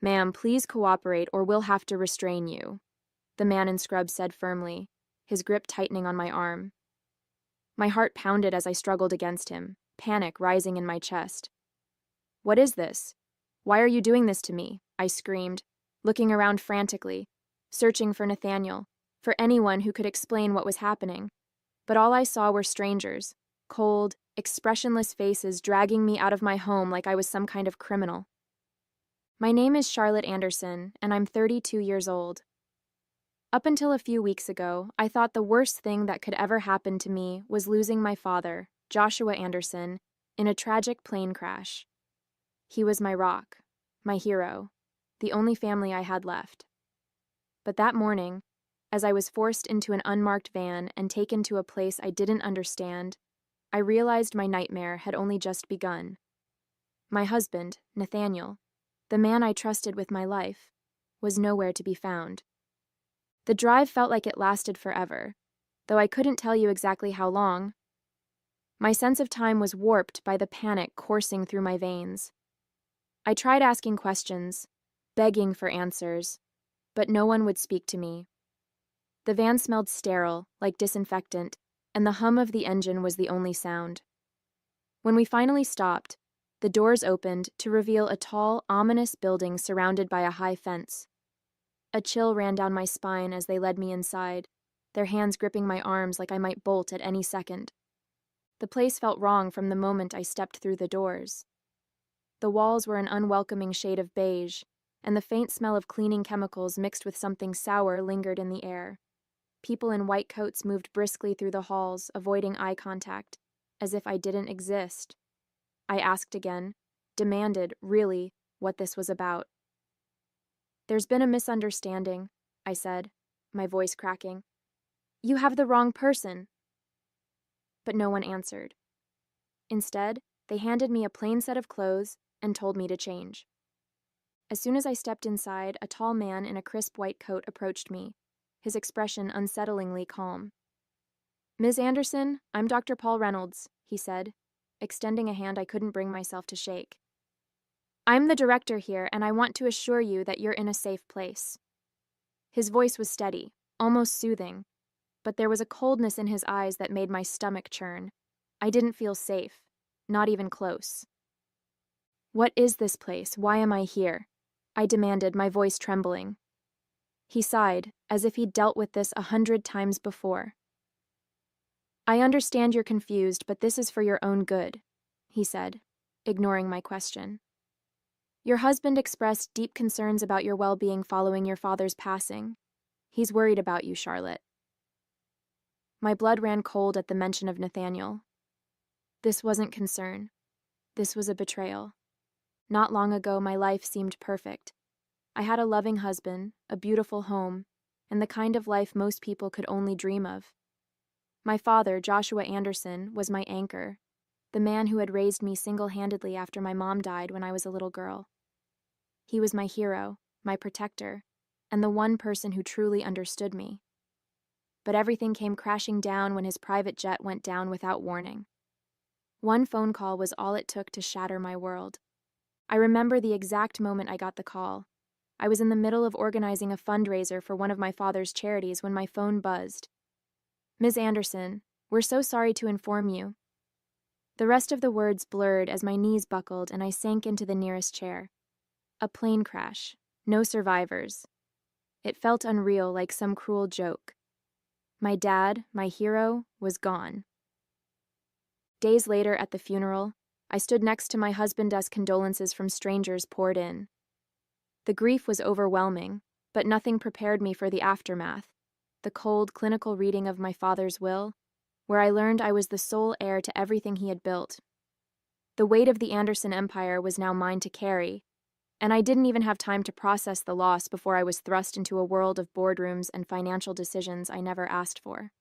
"Ma'am, please cooperate or we'll have to restrain you," the man in scrubs said firmly, his grip tightening on my arm. My heart pounded as I struggled against him, panic rising in my chest. "What is this? Why are you doing this to me?" I screamed, looking around frantically, searching for Nathaniel, for anyone who could explain what was happening. But all I saw were strangers, cold, expressionless faces dragging me out of my home like I was some kind of criminal. "My name is Charlotte Anderson, and I'm 32 years old. Up until a few weeks ago, I thought the worst thing that could ever happen to me was losing my father, Joshua Anderson, in a tragic plane crash. He was my rock, my hero, the only family I had left. But that morning, as I was forced into an unmarked van and taken to a place I didn't understand, I realized my nightmare had only just begun. My husband, Nathaniel, the man I trusted with my life, was nowhere to be found. The drive felt like it lasted forever, though I couldn't tell you exactly how long. My sense of time was warped by the panic coursing through my veins. I tried asking questions, begging for answers, but no one would speak to me. The van smelled sterile, like disinfectant, and the hum of the engine was the only sound. When we finally stopped, the doors opened to reveal a tall, ominous building surrounded by a high fence. A chill ran down my spine as they led me inside, their hands gripping my arms like I might bolt at any second. The place felt wrong from the moment I stepped through the doors. The walls were an unwelcoming shade of beige, and the faint smell of cleaning chemicals mixed with something sour lingered in the air. People in white coats moved briskly through the halls, avoiding eye contact, as if I didn't exist. I asked again, demanded, really, what this was about. "There's been a misunderstanding," I said, my voice cracking. "You have the wrong person." But no one answered. Instead, they handed me a plain set of clothes and told me to change. As soon as I stepped inside, a tall man in a crisp white coat approached me, his expression unsettlingly calm. "Ms. Anderson, I'm Dr. Paul Reynolds," he said, extending a hand I couldn't bring myself to shake. "I'm the director here, and I want to assure you that you're in a safe place." His voice was steady, almost soothing, but there was a coldness in his eyes that made my stomach churn. I didn't feel safe, not even close. "What is this place? Why am I here?" I demanded, my voice trembling. He sighed, as if he'd dealt with this 100 times before. "I understand you're confused, but this is for your own good," he said, ignoring my question. "Your husband expressed deep concerns about your well-being following your father's passing. He's worried about you, Charlotte." My blood ran cold at the mention of Nathaniel. This wasn't concern. This was a betrayal. Not long ago, my life seemed perfect. I had a loving husband, a beautiful home, and the kind of life most people could only dream of. My father, Joshua Anderson, was my anchor, the man who had raised me single-handedly after my mom died when I was a little girl. He was my hero, my protector, and the one person who truly understood me. But everything came crashing down when his private jet went down without warning. One phone call was all it took to shatter my world. I remember the exact moment I got the call. I was in the middle of organizing a fundraiser for one of my father's charities when my phone buzzed. "Ms. Anderson, we're so sorry to inform you." The rest of the words blurred as my knees buckled and I sank into the nearest chair. A plane crash. No survivors. It felt unreal, like some cruel joke. My dad, my hero, was gone. Days later at the funeral, I stood next to my husband as condolences from strangers poured in. The grief was overwhelming, but nothing prepared me for the aftermath, the cold, clinical reading of my father's will, where I learned I was the sole heir to everything he had built. The weight of the Anderson empire was now mine to carry, and I didn't even have time to process the loss before I was thrust into a world of boardrooms and financial decisions I never asked for.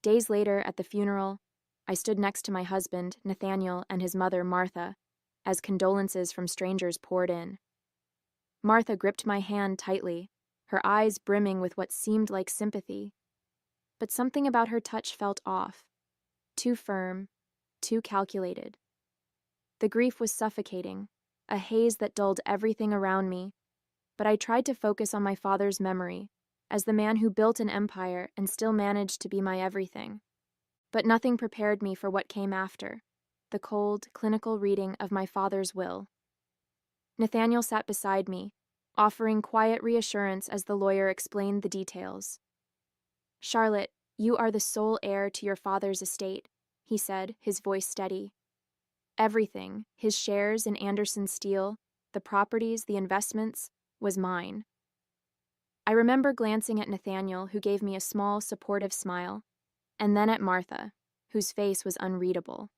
Days later, at the funeral, I stood next to my husband, Nathaniel, and his mother, Martha, as condolences from strangers poured in. Martha gripped my hand tightly, her eyes brimming with what seemed like sympathy. But something about her touch felt off, too firm, too calculated. The grief was suffocating, a haze that dulled everything around me, but I tried to focus on my father's memory as the man who built an empire and still managed to be my everything. But nothing prepared me for what came after, the cold, clinical reading of my father's will. Nathaniel sat beside me, offering quiet reassurance as the lawyer explained the details. "Charlotte, you are the sole heir to your father's estate," he said, his voice steady. "Everything, his shares in Anderson Steel, the properties, the investments, was mine." I remember glancing at Nathaniel, who gave me a small, supportive smile, and then at Martha, whose face was unreadable.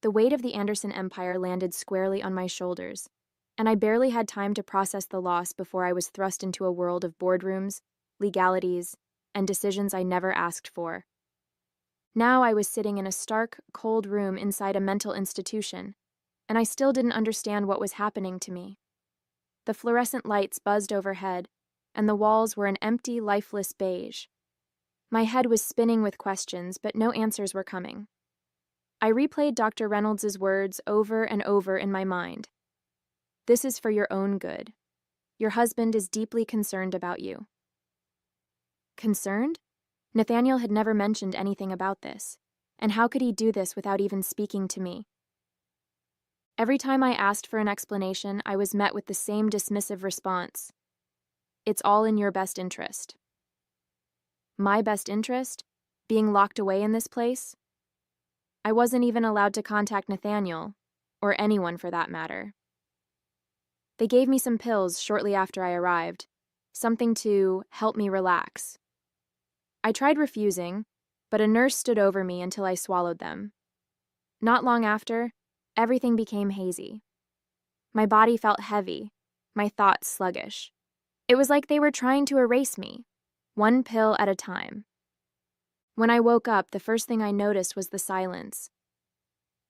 The weight of the Anderson empire landed squarely on my shoulders, and I barely had time to process the loss before I was thrust into a world of boardrooms, legalities, and decisions I never asked for. Now I was sitting in a stark, cold room inside a mental institution, and I still didn't understand what was happening to me. The fluorescent lights buzzed overhead, and the walls were an empty, lifeless beige. My head was spinning with questions, but no answers were coming. I replayed Dr. Reynolds's words over and over in my mind. "This is for your own good. Your husband is deeply concerned about you." Concerned? Nathaniel had never mentioned anything about this, and how could he do this without even speaking to me? Every time I asked for an explanation, I was met with the same dismissive response. "It's all in your best interest." My best interest? Being locked away in this place? I wasn't even allowed to contact Nathaniel, or anyone for that matter. They gave me some pills shortly after I arrived, something to help me relax. I tried refusing, but a nurse stood over me until I swallowed them. Not long after, everything became hazy. My body felt heavy, my thoughts sluggish. It was like they were trying to erase me, one pill at a time. When I woke up, the first thing I noticed was the silence.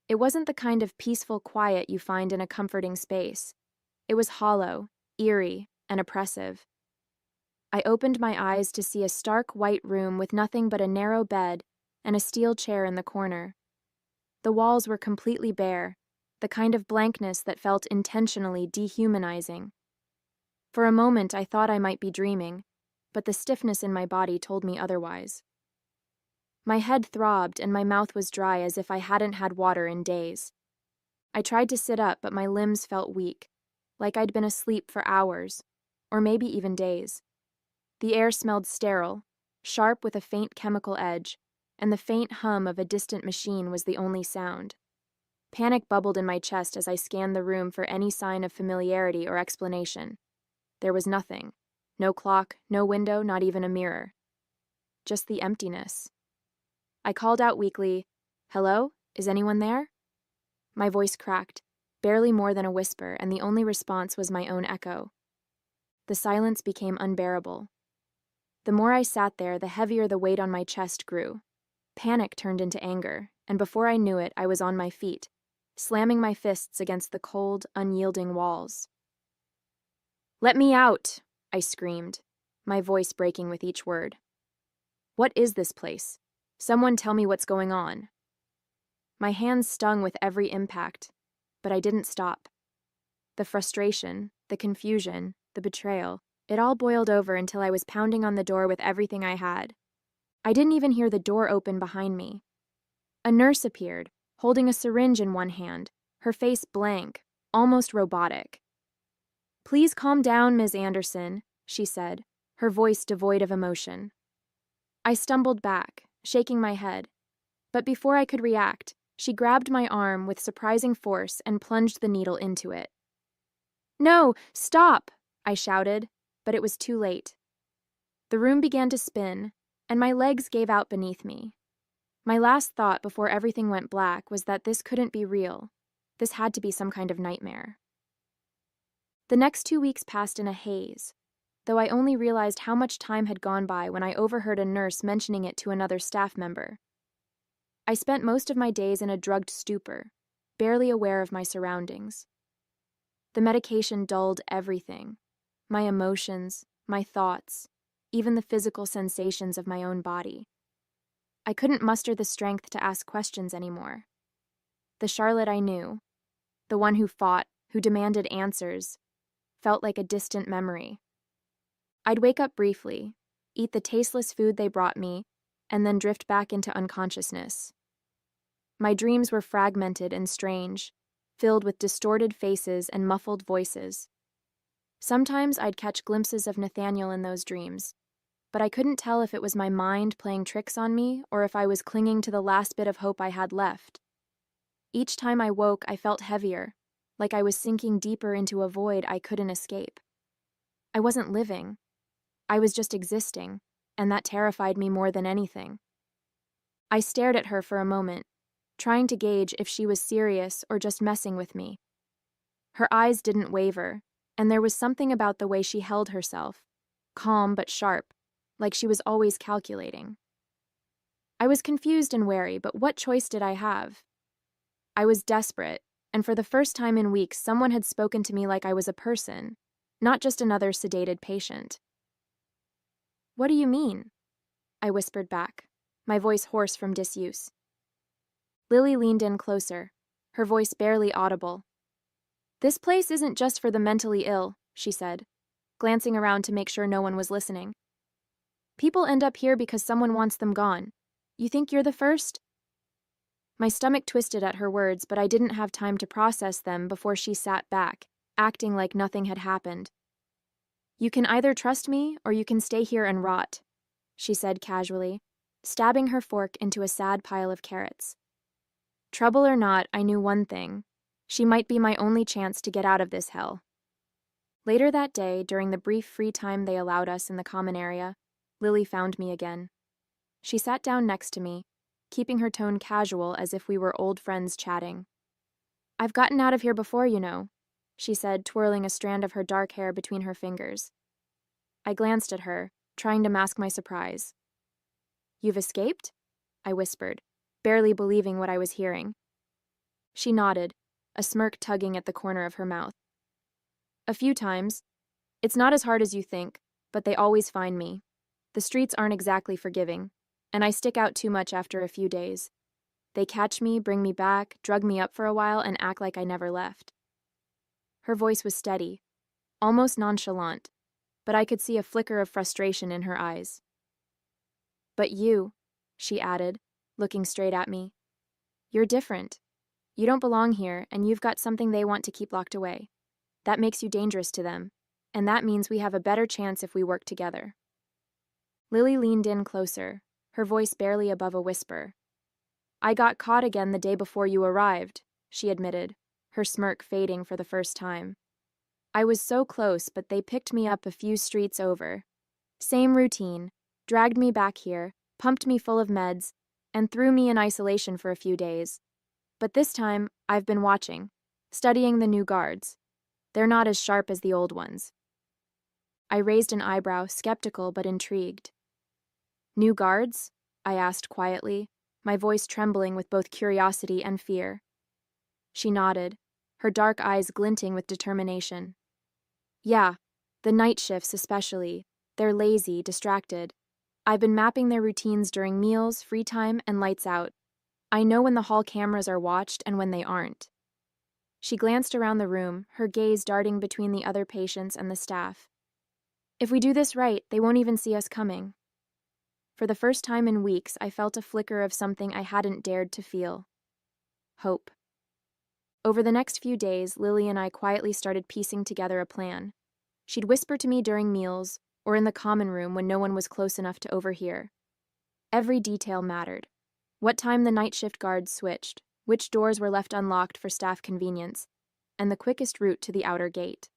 It wasn't the kind of peaceful quiet you find in a comforting space. It was hollow, eerie, and oppressive. I opened my eyes to see a stark white room with nothing but a narrow bed and a steel chair in the corner. The walls were completely bare, the kind of blankness that felt intentionally dehumanizing. For a moment, I thought I might be dreaming, but the stiffness in my body told me otherwise. My head throbbed and my mouth was dry as if I hadn't had water in days. I tried to sit up, but my limbs felt weak, like I'd been asleep for hours, or maybe even days. The air smelled sterile, sharp with a faint chemical edge, and the faint hum of a distant machine was the only sound. Panic bubbled in my chest as I scanned the room for any sign of familiarity or explanation. There was nothing. No clock, no window, not even a mirror. Just the emptiness. I called out weakly, "Hello? Is anyone there?" My voice cracked, barely more than a whisper, and the only response was my own echo. The silence became unbearable. The more I sat there, the heavier the weight on my chest grew. Panic turned into anger, and before I knew it, I was on my feet, slamming my fists against the cold, unyielding walls. "Let me out!" I screamed, my voice breaking with each word. "What is this place? Someone tell me what's going on." My hands stung with every impact, but I didn't stop. The frustration, the confusion, the betrayal, it all boiled over until I was pounding on the door with everything I had. I didn't even hear the door open behind me. A nurse appeared, holding a syringe in one hand, her face blank, almost robotic. "Please calm down, Ms. Anderson," she said, her voice devoid of emotion. I stumbled back, shaking my head, but before I could react, she grabbed my arm with surprising force and plunged the needle into it. "No, stop!" I shouted, but it was too late. The room began to spin, and my legs gave out beneath me. My last thought before everything went black was that this couldn't be real. This had to be some kind of nightmare. The next 2 weeks passed in a haze, though I only realized how much time had gone by when I overheard a nurse mentioning it to another staff member. I spent most of my days in a drugged stupor, barely aware of my surroundings. The medication dulled everything, my emotions, my thoughts, even the physical sensations of my own body. I couldn't muster the strength to ask questions anymore. The Charlotte I knew, the one who fought, who demanded answers, felt like a distant memory. I'd wake up briefly, eat the tasteless food they brought me, and then drift back into unconsciousness. My dreams were fragmented and strange, filled with distorted faces and muffled voices. Sometimes I'd catch glimpses of Nathaniel in those dreams, but I couldn't tell if it was my mind playing tricks on me or if I was clinging to the last bit of hope I had left. Each time I woke, I felt heavier, like I was sinking deeper into a void I couldn't escape. I wasn't living. I was just existing, and that terrified me more than anything. I stared at her for a moment, trying to gauge if she was serious or just messing with me. Her eyes didn't waver, and there was something about the way she held herself, calm but sharp, like she was always calculating. I was confused and wary, but what choice did I have? I was desperate, and for the first time in weeks, someone had spoken to me like I was a person, not just another sedated patient. "What do you mean?" I whispered back, my voice hoarse from disuse. Lily leaned in closer, her voice barely audible. "This place isn't just for the mentally ill," she said, glancing around to make sure no one was listening. "People end up here because someone wants them gone. You think you're the first?" My stomach twisted at her words, but I didn't have time to process them before she sat back, acting like nothing had happened. "You can either trust me or you can stay here and rot," she said casually, stabbing her fork into a sad pile of carrots. Trouble or not, I knew one thing. She might be my only chance to get out of this hell. Later that day, during the brief free time they allowed us in the common area, Lily found me again. She sat down next to me, keeping her tone casual as if we were old friends chatting. "I've gotten out of here before, you know," she said, twirling a strand of her dark hair between her fingers. I glanced at her, trying to mask my surprise. "You've escaped?" I whispered, barely believing what I was hearing. She nodded, a smirk tugging at the corner of her mouth. "A few times. It's not as hard as you think, but they always find me. The streets aren't exactly forgiving, and I stick out too much after a few days. They catch me, bring me back, drug me up for a while, and act like I never left." Her voice was steady, almost nonchalant, but I could see a flicker of frustration in her eyes. "But you," she added, looking straight at me. "You're different. You don't belong here, and you've got something they want to keep locked away. That makes you dangerous to them, and that means we have a better chance if we work together." Lily leaned in closer, her voice barely above a whisper. "I got caught again the day before you arrived," she admitted, her smirk fading for the first time. "I was so close, but they picked me up a few streets over. Same routine, dragged me back here, pumped me full of meds, and threw me in isolation for a few days. But this time, I've been watching, studying the new guards. They're not as sharp as the old ones." I raised an eyebrow, skeptical but intrigued. "New guards?" I asked quietly, my voice trembling with both curiosity and fear. She nodded, her dark eyes glinting with determination. "Yeah, the night shifts especially. They're lazy, distracted. I've been mapping their routines during meals, free time, and lights out. I know when the hall cameras are watched and when they aren't." She glanced around the room, her gaze darting between the other patients and the staff. "If we do this right, they won't even see us coming." For the first time in weeks, I felt a flicker of something I hadn't dared to feel. Hope. Over the next few days, Lily and I quietly started piecing together a plan. She'd whisper to me during meals, or in the common room when no one was close enough to overhear. Every detail mattered. What time the night shift guards switched, which doors were left unlocked for staff convenience, and the quickest route to the outer gate.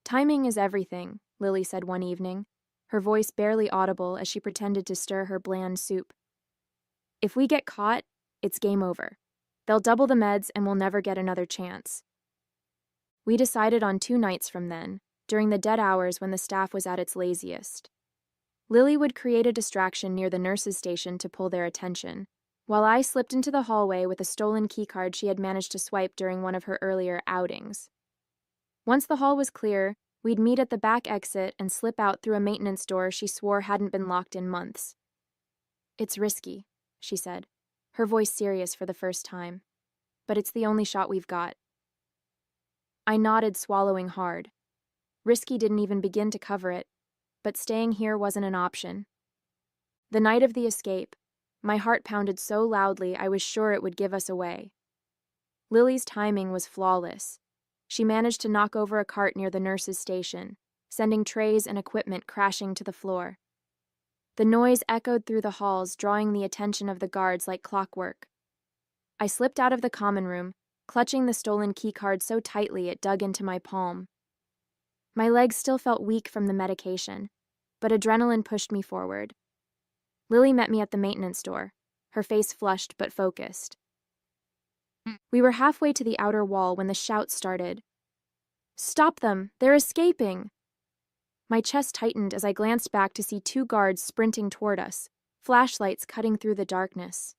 "Timing is everything," Lily said one evening, her voice barely audible as she pretended to stir her bland soup. "If we get caught, it's game over. They'll double the meds and we'll never get another chance." We decided on 2 nights from then, during the dead hours when the staff was at its laziest. Lily would create a distraction near the nurses' station to pull their attention, while I slipped into the hallway with a stolen keycard she had managed to swipe during one of her earlier outings. Once the hall was clear, we'd meet at the back exit and slip out through a maintenance door she swore hadn't been locked in months. "It's risky," she said, her voice serious for the first time. "But it's the only shot we've got." I nodded, swallowing hard. Risky didn't even begin to cover it, but staying here wasn't an option. The night of the escape, my heart pounded so loudly I was sure it would give us away. Lily's timing was flawless. She managed to knock over a cart near the nurse's station, sending trays and equipment crashing to the floor. The noise echoed through the halls, drawing the attention of the guards like clockwork. I slipped out of the common room, clutching the stolen keycard so tightly it dug into my palm. My legs still felt weak from the medication, but adrenaline pushed me forward. Lily met me at the maintenance door, her face flushed but focused. We were halfway to the outer wall when the shouts started. "Stop them! They're escaping!" My chest tightened as I glanced back to see 2 guards sprinting toward us, flashlights cutting through the darkness.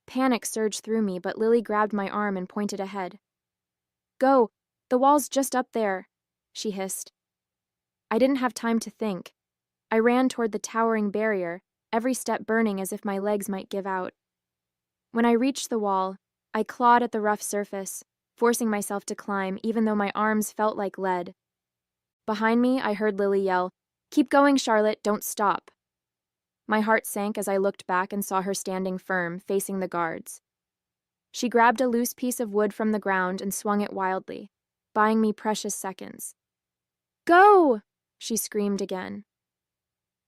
Panic surged through me, but Lily grabbed my arm and pointed ahead. "Go! The wall's just up there," she hissed. I didn't have time to think. I ran toward the towering barrier, every step burning as if my legs might give out. When I reached the wall, I clawed at the rough surface, forcing myself to climb even though my arms felt like lead. Behind me, I heard Lily yell, "Keep going, Charlotte, don't stop." My heart sank as I looked back and saw her standing firm, facing the guards. She grabbed a loose piece of wood from the ground and swung it wildly, buying me precious seconds. "Go!" she screamed again.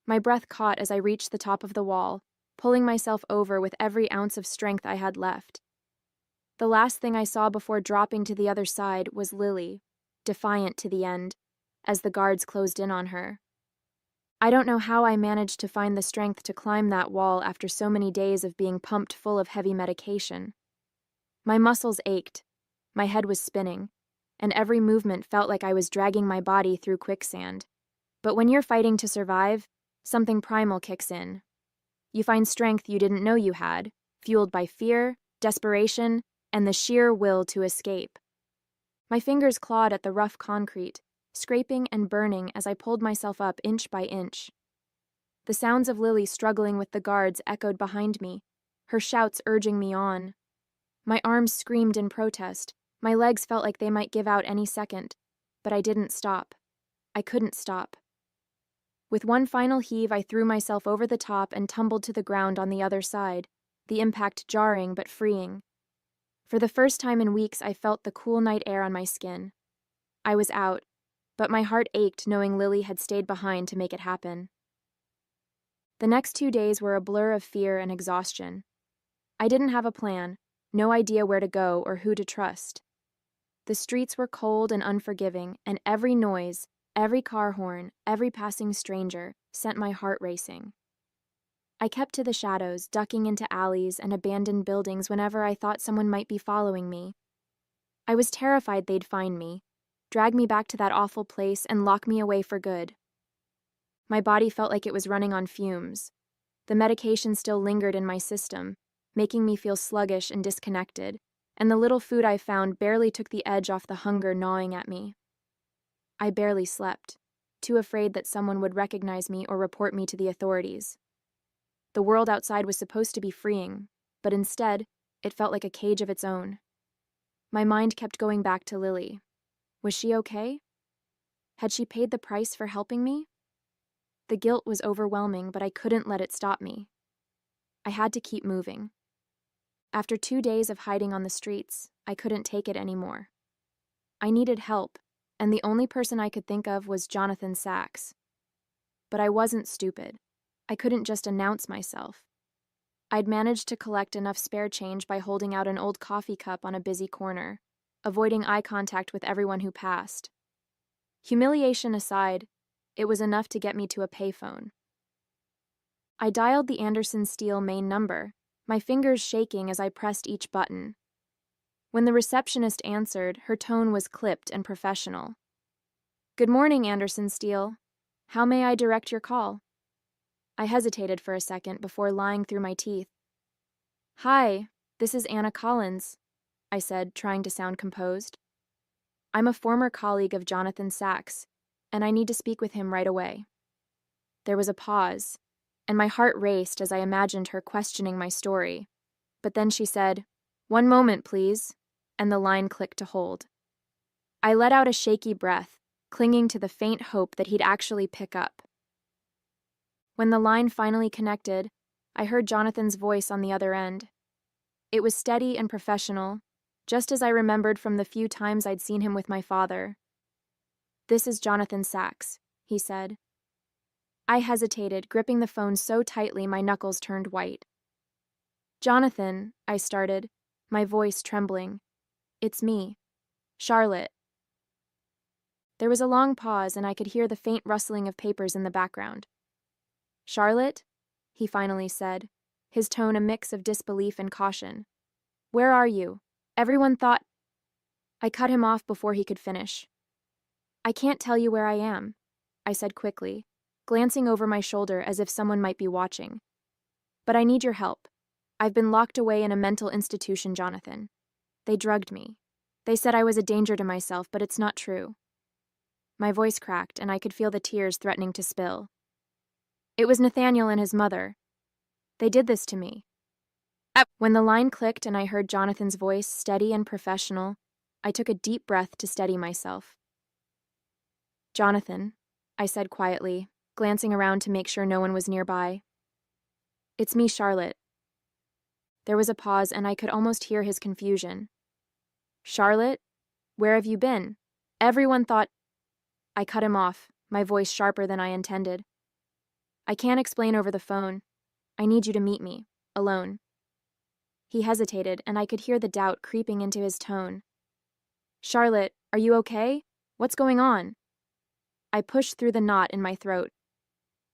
My breath caught as I reached the top of the wall, pulling myself over with every ounce of strength I had left. The last thing I saw before dropping to the other side was Lily, defiant to the end, as the guards closed in on her. I don't know how I managed to find the strength to climb that wall after so many days of being pumped full of heavy medication. My muscles ached, my head was spinning, and every movement felt like I was dragging my body through quicksand. But when you're fighting to survive, something primal kicks in. You find strength you didn't know you had, fueled by fear, desperation, and the sheer will to escape. My fingers clawed at the rough concrete, scraping and burning as I pulled myself up inch by inch. The sounds of Lily struggling with the guards echoed behind me, her shouts urging me on. My arms screamed in protest, my legs felt like they might give out any second, but I didn't stop. I couldn't stop. With one final heave, I threw myself over the top and tumbled to the ground on the other side, the impact jarring but freeing. For the first time in weeks, I felt the cool night air on my skin. I was out, but my heart ached knowing Lily had stayed behind to make it happen. The next 2 days were a blur of fear and exhaustion. I didn't have a plan, no idea where to go or who to trust. The streets were cold and unforgiving, and every noise, every car horn, every passing stranger sent my heart racing. I kept to the shadows, ducking into alleys and abandoned buildings whenever I thought someone might be following me. I was terrified they'd find me, drag me back to that awful place, and lock me away for good. My body felt like it was running on fumes. The medication still lingered in my system, making me feel sluggish and disconnected, and the little food I found barely took the edge off the hunger gnawing at me. I barely slept, too afraid that someone would recognize me or report me to the authorities. The world outside was supposed to be freeing, but instead, it felt like a cage of its own. My mind kept going back to Lily. Was she okay? Had she paid the price for helping me? The guilt was overwhelming, but I couldn't let it stop me. I had to keep moving. After 2 days of hiding on the streets, I couldn't take it anymore. I needed help, and the only person I could think of was Jonathan Sachs. But I wasn't stupid. I couldn't just announce myself. I'd managed to collect enough spare change by holding out an old coffee cup on a busy corner, avoiding eye contact with everyone who passed. Humiliation aside, it was enough to get me to a payphone. I dialed the Anderson Steel main number, my fingers shaking as I pressed each button. When the receptionist answered, her tone was clipped and professional. "Good morning, Anderson Steel. How may I direct your call?" I hesitated for a second before lying through my teeth. "Hi, this is Anna Collins," I said, trying to sound composed. "I'm a former colleague of Jonathan Sachs, and I need to speak with him right away." There was a pause, and my heart raced as I imagined her questioning my story. But then she said, "One moment, please," and the line clicked to hold. I let out a shaky breath, clinging to the faint hope that he'd actually pick up. When the line finally connected, I heard Jonathan's voice on the other end. It was steady and professional, just as I remembered from the few times I'd seen him with my father. "This is Jonathan Sachs," he said. I hesitated, gripping the phone so tightly my knuckles turned white. "Jonathan," I started, my voice trembling. "It's me, Charlotte." There was a long pause, and I could hear the faint rustling of papers in the background. "Charlotte?" he finally said, his tone a mix of disbelief and caution. "Where are you? Everyone thought—" I cut him off before he could finish. "I can't tell you where I am," I said quickly, glancing over my shoulder as if someone might be watching. "But I need your help. I've been locked away in a mental institution, Jonathan. They drugged me. They said I was a danger to myself, but it's not true." My voice cracked, and I could feel the tears threatening to spill. "It was Nathaniel and his mother. They did this to me." When the line clicked and I heard Jonathan's voice, steady and professional, I took a deep breath to steady myself. "Jonathan," I said quietly, glancing around to make sure no one was nearby. "It's me, Charlotte." There was a pause, and I could almost hear his confusion. "Charlotte? Where have you been? Everyone thought—" I cut him off, my voice sharper than I intended. "I can't explain over the phone. I need you to meet me, alone." He hesitated, and I could hear the doubt creeping into his tone. "Charlotte, are you okay? What's going on?" I pushed through the knot in my throat.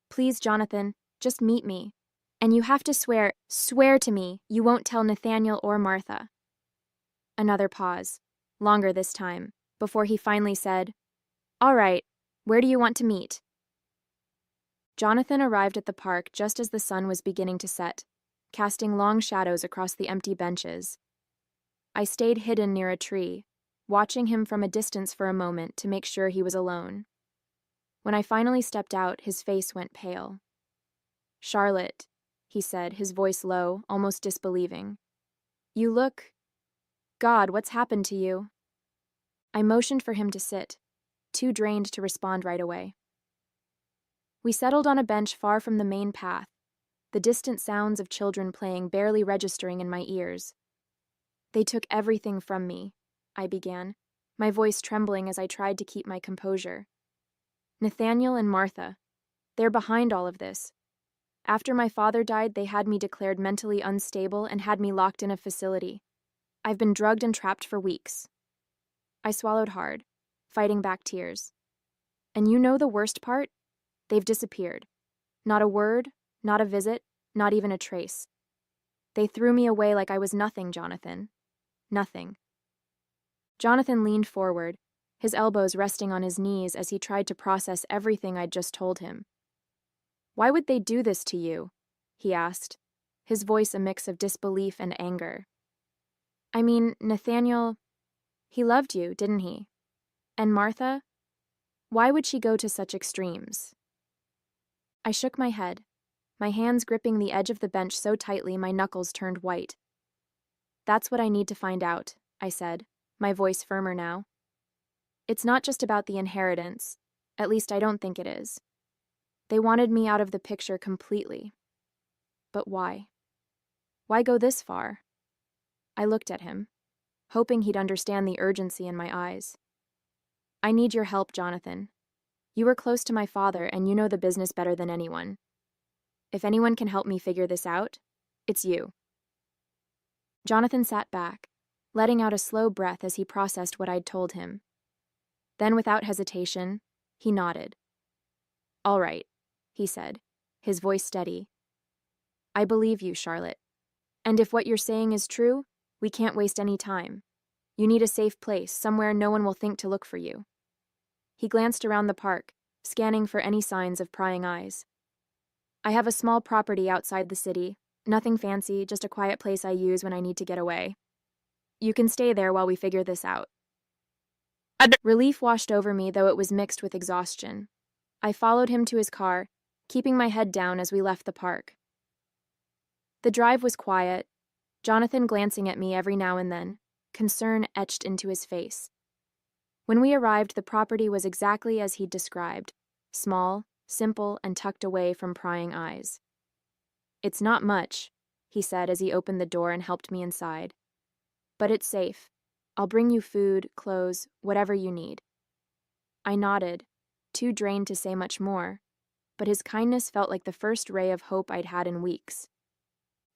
"Please, Jonathan, just meet me. And you have to swear to me you won't tell Nathaniel or Martha." Another pause, longer this time, before he finally said, "All right, where do you want to meet?" Jonathan arrived at the park just as the sun was beginning to set, casting long shadows across the empty benches. I stayed hidden near a tree, watching him from a distance for a moment to make sure he was alone. When I finally stepped out, his face went pale. "Charlotte," he said, his voice low, almost disbelieving. "You look— God, what's happened to you?" I motioned for him to sit, too drained to respond right away. We settled on a bench far from the main path, the distant sounds of children playing barely registering in my ears. "They took everything from me," I began, my voice trembling as I tried to keep my composure. "Nathaniel and Martha. They're behind all of this. After my father died, they had me declared mentally unstable and had me locked in a facility. I've been drugged and trapped for weeks." I swallowed hard, fighting back tears. "And you know the worst part? They've disappeared. Not a word, not a visit, not even a trace. They threw me away like I was nothing, Jonathan. Nothing." Jonathan leaned forward, his elbows resting on his knees as he tried to process everything I'd just told him. "Why would they do this to you?" he asked, his voice a mix of disbelief and anger. "I mean, Nathaniel, he loved you, didn't he? And Martha? Why would she go to such extremes?" I shook my head, my hands gripping the edge of the bench so tightly my knuckles turned white. "That's what I need to find out," I said, my voice firmer now. "It's not just about the inheritance, at least I don't think it is. They wanted me out of the picture completely. But why? Why go this far?" I looked at him, hoping he'd understand the urgency in my eyes. "I need your help, Jonathan. You were close to my father, and you know the business better than anyone. If anyone can help me figure this out, it's you." Jonathan sat back, letting out a slow breath as he processed what I'd told him. Then, without hesitation, he nodded. "All right," he said, his voice steady. "I believe you, Charlotte. And if what you're saying is true, we can't waste any time. You need a safe place, somewhere no one will think to look for you." He glanced around the park, scanning for any signs of prying eyes. "I have a small property outside the city. Nothing fancy, just a quiet place I use when I need to get away. You can stay there while we figure this out." Relief washed over me, though it was mixed with exhaustion. I followed him to his car, keeping my head down as we left the park. The drive was quiet, Jonathan glancing at me every now and then, concern etched into his face. When we arrived, the property was exactly as he'd described: small, simple, and tucked away from prying eyes. "It's not much," he said as he opened the door and helped me inside. "But it's safe. I'll bring you food, clothes, whatever you need." I nodded, too drained to say much more, but his kindness felt like the first ray of hope I'd had in weeks.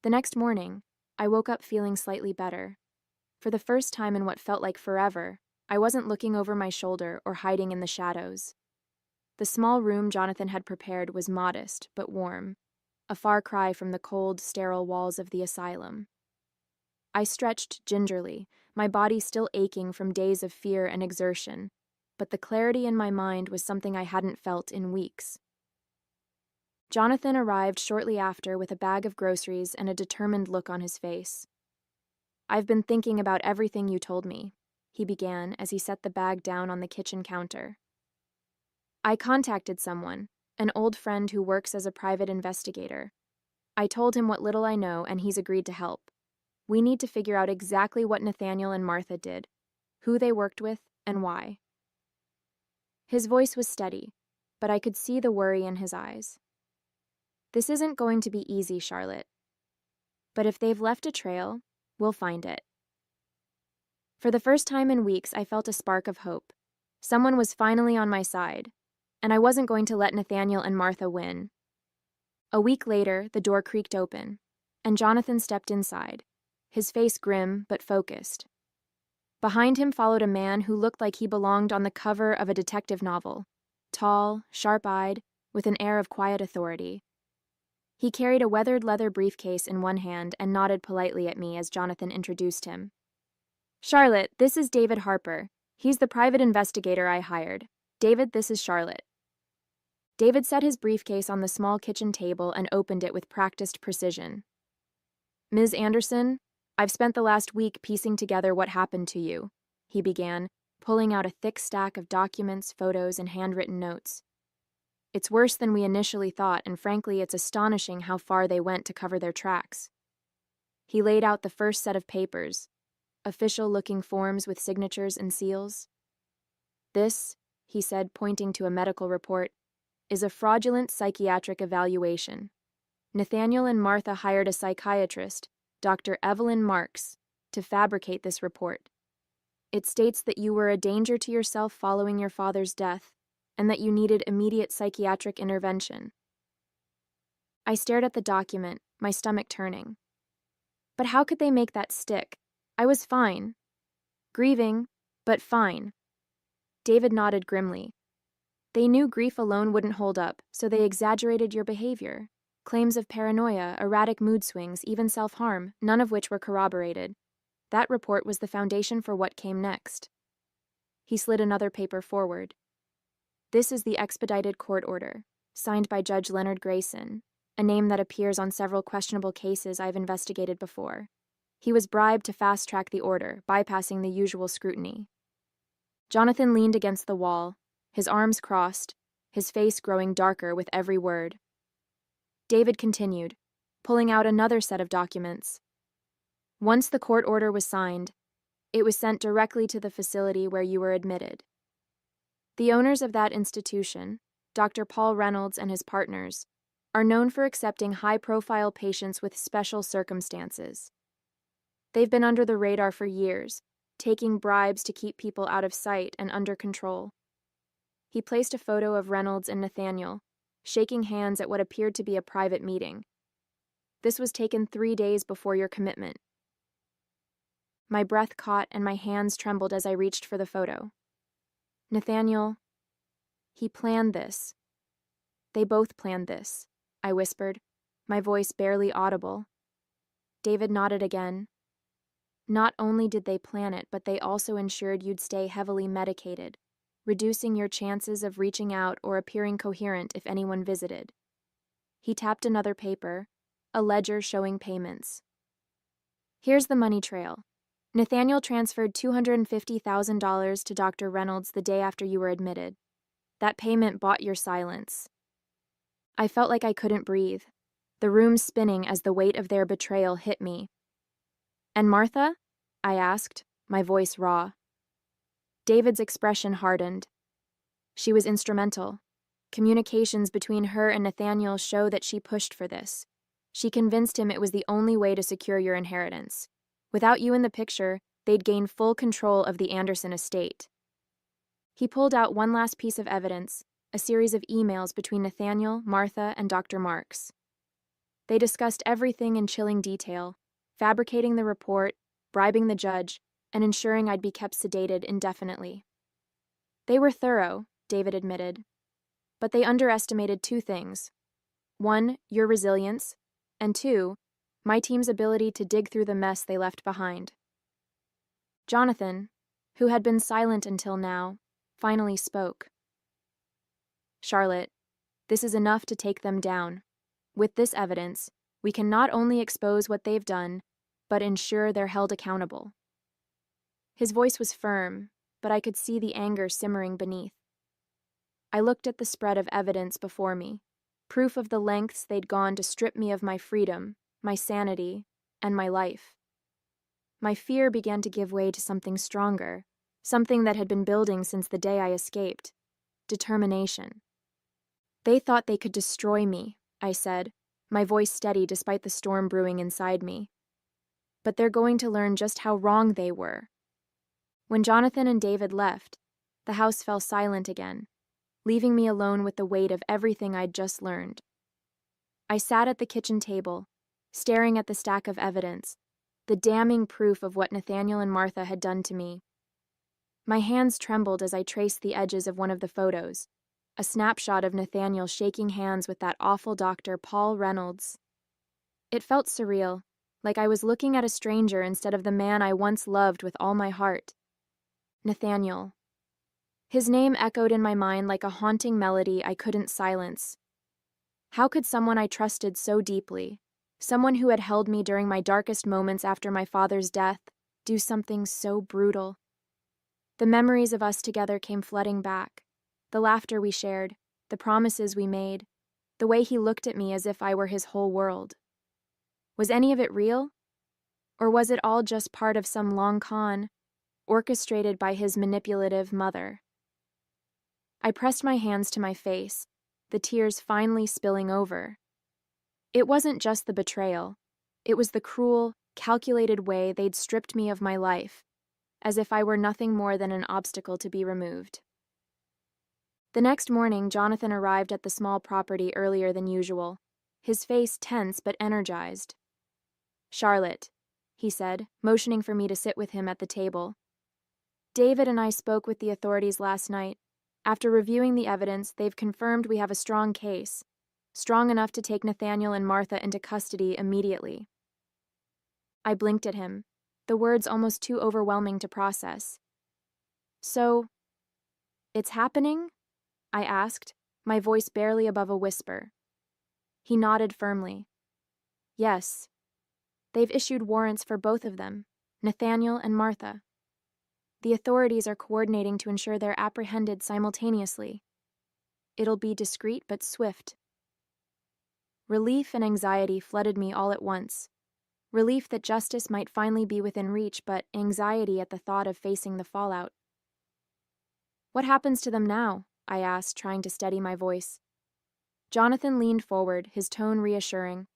The next morning, I woke up feeling slightly better. For the first time in what felt like forever, I wasn't looking over my shoulder or hiding in the shadows. The small room Jonathan had prepared was modest but warm, a far cry from the cold, sterile walls of the asylum. I stretched gingerly, my body still aching from days of fear and exertion, but the clarity in my mind was something I hadn't felt in weeks. Jonathan arrived shortly after with a bag of groceries and a determined look on his face. "I've been thinking about everything you told me," he began as he set the bag down on the kitchen counter. "I contacted someone, an old friend who works as a private investigator. I told him what little I know, and he's agreed to help. We need to figure out exactly what Nathaniel and Martha did, who they worked with, and why." His voice was steady, but I could see the worry in his eyes. "This isn't going to be easy, Charlotte. But if they've left a trail, we'll find it." For the first time in weeks, I felt a spark of hope. Someone was finally on my side, and I wasn't going to let Nathaniel and Martha win. A week later, the door creaked open, and Jonathan stepped inside, his face grim but focused. Behind him followed a man who looked like he belonged on the cover of a detective novel, tall, sharp-eyed, with an air of quiet authority. He carried a weathered leather briefcase in one hand and nodded politely at me as Jonathan introduced him. "Charlotte, this is David Harper. He's the private investigator I hired. David, this is Charlotte." David set his briefcase on the small kitchen table and opened it with practiced precision. "Ms. Anderson, I've spent the last week piecing together what happened to you," he began, pulling out a thick stack of documents, photos, and handwritten notes. "It's worse than we initially thought, and frankly, it's astonishing how far they went to cover their tracks." He laid out the first set of papers, official-looking forms with signatures and seals. "This," he said, pointing to a medical report, "is a fraudulent psychiatric evaluation. Nathaniel and Martha hired a psychiatrist, Dr. Evelyn Marks, to fabricate this report. It states that you were a danger to yourself following your father's death, and that you needed immediate psychiatric intervention." I stared at the document, my stomach turning. But how could they make that stick? I was fine. Grieving, but fine. David nodded grimly. "They knew grief alone wouldn't hold up, so they exaggerated your behavior. Claims of paranoia, erratic mood swings, even self-harm, none of which were corroborated. That report was the foundation for what came next." He slid another paper forward. "This is the expedited court order, signed by Judge Leonard Grayson, a name that appears on several questionable cases I've investigated before. He was bribed to fast-track the order, bypassing the usual scrutiny." Jonathan leaned against the wall, his arms crossed, his face growing darker with every word. David continued, pulling out another set of documents. "Once the court order was signed, it was sent directly to the facility where you were admitted. The owners of that institution, Dr. Paul Reynolds and his partners, are known for accepting high-profile patients with special circumstances. They've been under the radar for years, taking bribes to keep people out of sight and under control." He placed a photo of Reynolds and Nathaniel, shaking hands at what appeared to be a private meeting. "This was taken 3 days before your commitment." My breath caught and my hands trembled as I reached for the photo. "Nathaniel, he planned this. They both planned this," I whispered, my voice barely audible. David nodded again. "Not only did they plan it, but they also ensured you'd stay heavily medicated, reducing your chances of reaching out or appearing coherent if anyone visited." He tapped another paper, a ledger showing payments. "Here's the money trail. Nathaniel transferred $250,000 to Dr. Reynolds the day after you were admitted. That payment bought your silence." I felt like I couldn't breathe, the room spinning as the weight of their betrayal hit me. "And Martha?" I asked, my voice raw. David's expression hardened. She was instrumental. Communications between her and Nathaniel show that she pushed for this. She convinced him it was the only way to secure your inheritance. Without you in the picture, they'd gain full control of the Anderson estate. He pulled out one last piece of evidence, a series of emails between Nathaniel, Martha, and Dr. Marks. They discussed everything in chilling detail, fabricating the report, bribing the judge, and ensuring I'd be kept sedated indefinitely. They were thorough, David admitted, but they underestimated two things. One, your resilience, and two, my team's ability to dig through the mess they left behind. Jonathan, who had been silent until now, finally spoke. Charlotte, this is enough to take them down. With this evidence, we can not only expose what they've done, but ensure they're held accountable. His voice was firm, but I could see the anger simmering beneath. I looked at the spread of evidence before me, proof of the lengths they'd gone to strip me of my freedom, my sanity, and my life. My fear began to give way to something stronger, something that had been building since the day I escaped. Determination. They thought they could destroy me, I said, my voice steady despite the storm brewing inside me. But they're going to learn just how wrong they were. When Jonathan and David left, the house fell silent again, leaving me alone with the weight of everything I'd just learned. I sat at the kitchen table, staring at the stack of evidence, the damning proof of what Nathaniel and Martha had done to me. My hands trembled as I traced the edges of one of the photos, a snapshot of Nathaniel shaking hands with that awful doctor, Paul Reynolds. It felt surreal, like I was looking at a stranger instead of the man I once loved with all my heart. Nathaniel. His name echoed in my mind like a haunting melody I couldn't silence. How could someone I trusted so deeply, someone who had held me during my darkest moments after my father's death, do something so brutal? The memories of us together came flooding back, the laughter we shared, the promises we made, the way he looked at me as if I were his whole world. Was any of it real? Or was it all just part of some long con, orchestrated by his manipulative mother? I pressed my hands to my face, the tears finally spilling over. It wasn't just the betrayal. It was the cruel, calculated way they'd stripped me of my life, as if I were nothing more than an obstacle to be removed. The next morning, Jonathan arrived at the small property earlier than usual, his face tense but energized. "Charlotte," he said, motioning for me to sit with him at the table. "David and I spoke with the authorities last night. After reviewing the evidence, they've confirmed we have a strong case, strong enough to take Nathaniel and Martha into custody immediately." I blinked at him, the words almost too overwhelming to process. "So, it's happening?" I asked, my voice barely above a whisper. He nodded firmly. "Yes. They've issued warrants for both of them, Nathaniel and Martha. The authorities are coordinating to ensure they're apprehended simultaneously. It'll be discreet but swift." Relief and anxiety flooded me all at once. Relief that justice might finally be within reach, but anxiety at the thought of facing the fallout. "What happens to them now?" I asked, trying to steady my voice. Jonathan leaned forward, his tone reassuring.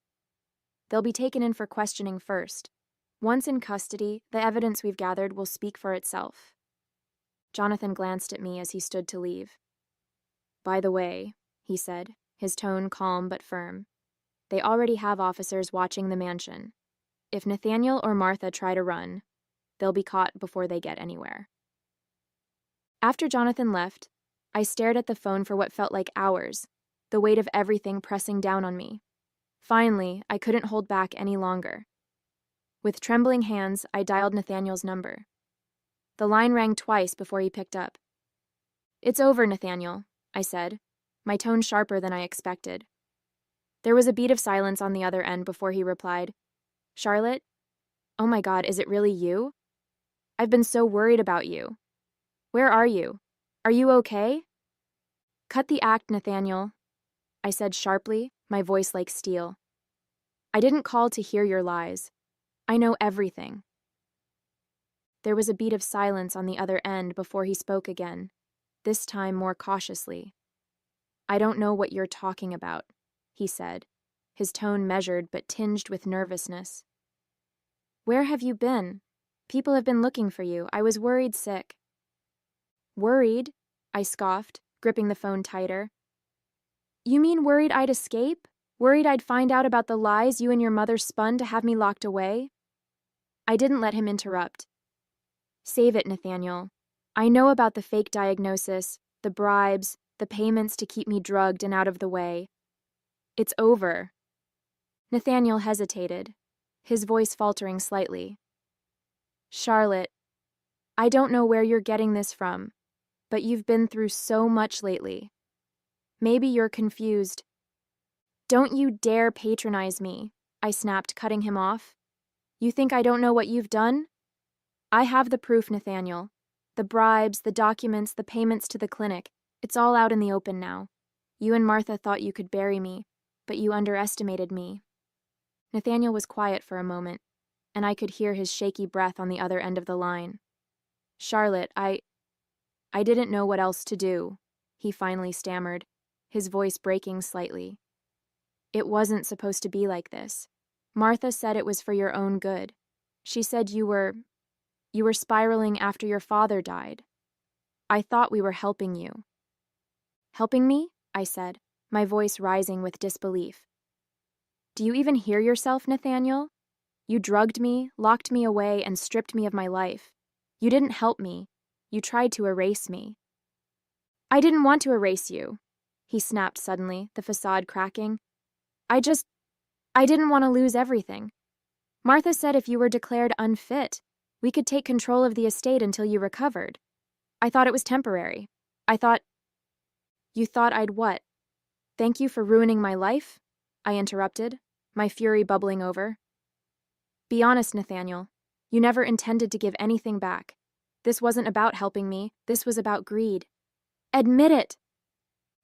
"They'll be taken in for questioning first. Once in custody, the evidence we've gathered will speak for itself." Jonathan glanced at me as he stood to leave. "By the way," he said, his tone calm but firm, "they already have officers watching the mansion. If Nathaniel or Martha try to run, they'll be caught before they get anywhere." After Jonathan left, I stared at the phone for what felt like hours, the weight of everything pressing down on me. Finally, I couldn't hold back any longer. With trembling hands, I dialed Nathaniel's number. The line rang twice before he picked up. "It's over, Nathaniel," I said, my tone sharper than I expected. There was a beat of silence on the other end before he replied, "Charlotte? Oh my God, is it really you? I've been so worried about you. Where are you? Are you okay?" "Cut the act, Nathaniel," I said sharply, my voice like steel. "I didn't call to hear your lies. I know everything." There was a beat of silence on the other end before he spoke again, this time more cautiously. "I don't know what you're talking about," he said, his tone measured but tinged with nervousness. "Where have you been? People have been looking for you. I was worried sick." "Worried?" I scoffed, gripping the phone tighter. "You mean worried I'd escape? Worried I'd find out about the lies you and your mother spun to have me locked away?" I didn't let him interrupt. "Save it, Nathaniel. I know about the fake diagnosis, the bribes, the payments to keep me drugged and out of the way. It's over." Nathaniel hesitated, his voice faltering slightly. "Charlotte, I don't know where you're getting this from, but you've been through so much lately. Maybe you're confused." "Don't you dare patronize me," I snapped, cutting him off. "You think I don't know what you've done? I have the proof, Nathaniel. The bribes, the documents, the payments to the clinic. It's all out in the open now. You and Martha thought you could bury me, but you underestimated me." Nathaniel was quiet for a moment, and I could hear his shaky breath on the other end of the line. "Charlotte, I didn't know what else to do," he finally stammered, his voice breaking slightly. "It wasn't supposed to be like this. Martha said it was for your own good. She said you were spiraling after your father died. I thought we were helping you." "Helping me?" I said, my voice rising with disbelief. "Do you even hear yourself, Nathaniel? You drugged me, locked me away, and stripped me of my life. You didn't help me. You tried to erase me." "I didn't want to erase you," he snapped suddenly, the facade cracking. I didn't want to lose everything. Martha said if you were declared unfit, we could take control of the estate until you recovered. I thought it was temporary. I thought—" "You thought I'd what? Thank you for ruining my life?" I interrupted, my fury bubbling over. "Be honest, Nathaniel. You never intended to give anything back. This wasn't about helping me. This was about greed. Admit it!"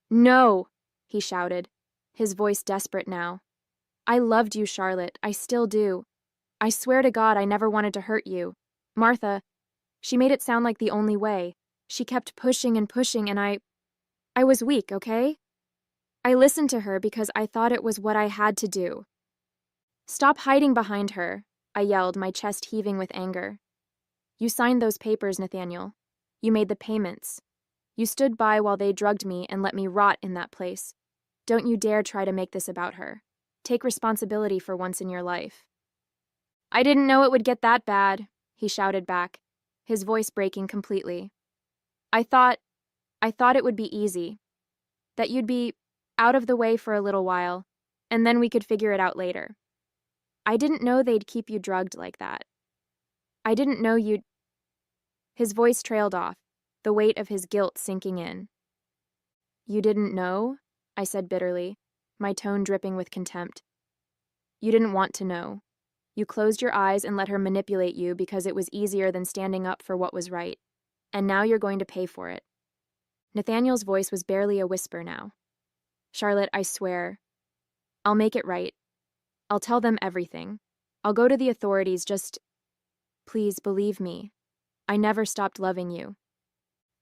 "No!" he shouted, his voice desperate now. "I loved you, Charlotte. I still do. I swear to God I never wanted to hurt you. Martha, she made it sound like the only way. She kept pushing and pushing, and I was weak, okay? I listened to her because I thought it was what I had to do." "Stop hiding behind her," I yelled, my chest heaving with anger. "You signed those papers, Nathaniel. You made the payments. You stood by while they drugged me and let me rot in that place. Don't you dare try to make this about her. Take responsibility for once in your life." "I didn't know it would get that bad," he shouted back, his voice breaking completely. I thought it would be easy. That you'd be out of the way for a little while, and then we could figure it out later. I didn't know they'd keep you drugged like that. I didn't know you'd—" His voice trailed off, the weight of his guilt sinking in. "You didn't know?" I said bitterly, my tone dripping with contempt. "You didn't want to know. You closed your eyes and let her manipulate you because it was easier than standing up for what was right. And now you're going to pay for it." Nathaniel's voice was barely a whisper now. "Charlotte, I swear. I'll make it right. I'll tell them everything. I'll go to the authorities, just... Please believe me. I never stopped loving you."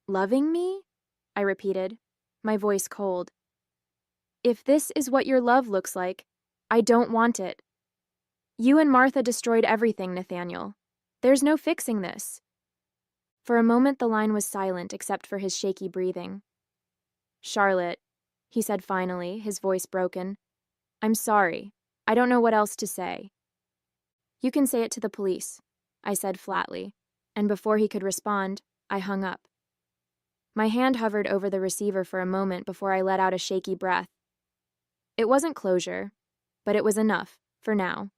"Loving me?" I repeated, my voice cold. "If this is what your love looks like, I don't want it. You and Martha destroyed everything, Nathaniel. There's no fixing this." For a moment the line was silent except for his shaky breathing. "Charlotte," he said finally, his voice broken. "I'm sorry. I don't know what else to say." "You can say it to the police," I said flatly, and before he could respond, I hung up. My hand hovered over the receiver for a moment before I let out a shaky breath. It wasn't closure, but it was enough, for now.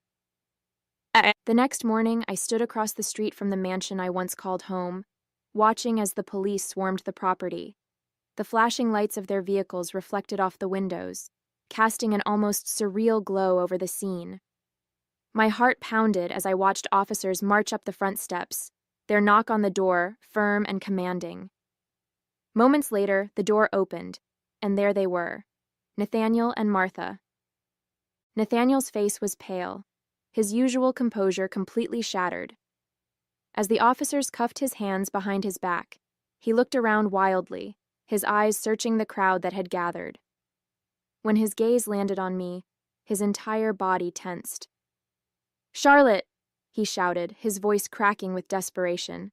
The next morning, I stood across the street from the mansion I once called home, watching as the police swarmed the property. The flashing lights of their vehicles reflected off the windows, casting an almost surreal glow over the scene. My heart pounded as I watched officers march up the front steps, their knock on the door firm and commanding. Moments later, the door opened, and there they were, Nathaniel and Martha. Nathaniel's face was pale, his usual composure completely shattered. As the officers cuffed his hands behind his back, he looked around wildly, his eyes searching the crowd that had gathered. When his gaze landed on me, his entire body tensed. "Charlotte!" he shouted, his voice cracking with desperation.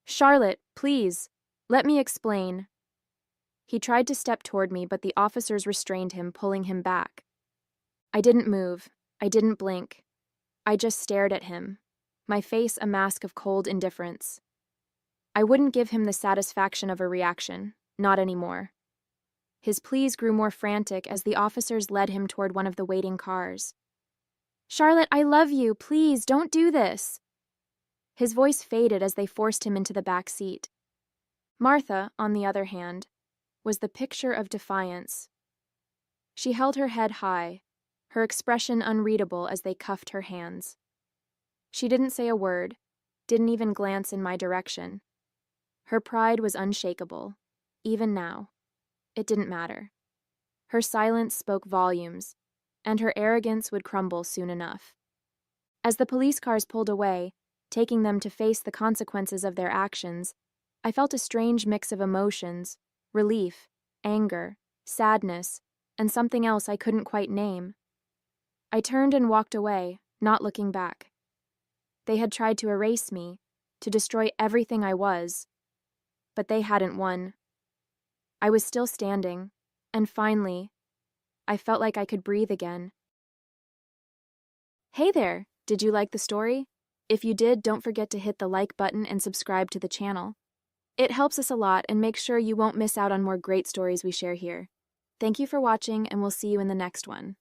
"Charlotte, please, let me explain." He tried to step toward me, but the officers restrained him, pulling him back. I didn't move. I didn't blink. I just stared at him, my face a mask of cold indifference. I wouldn't give him the satisfaction of a reaction, not anymore. His pleas grew more frantic as the officers led him toward one of the waiting cars. "Charlotte, I love you. Please, don't do this." His voice faded as they forced him into the back seat. Martha, on the other hand, was the picture of defiance. She held her head high, her expression unreadable as they cuffed her hands. She didn't say a word, didn't even glance in my direction. Her pride was unshakable, even now. It didn't matter. Her silence spoke volumes, and her arrogance would crumble soon enough. As the police cars pulled away, taking them to face the consequences of their actions, I felt a strange mix of emotions: relief, anger, sadness, and something else I couldn't quite name. I turned and walked away, not looking back. They had tried to erase me, to destroy everything I was, but they hadn't won. I was still standing, and finally, I felt like I could breathe again. Hey there! Did you like the story? If you did, don't forget to hit the like button and subscribe to the channel. It helps us a lot and makes sure you won't miss out on more great stories we share here. Thank you for watching, and we'll see you in the next one.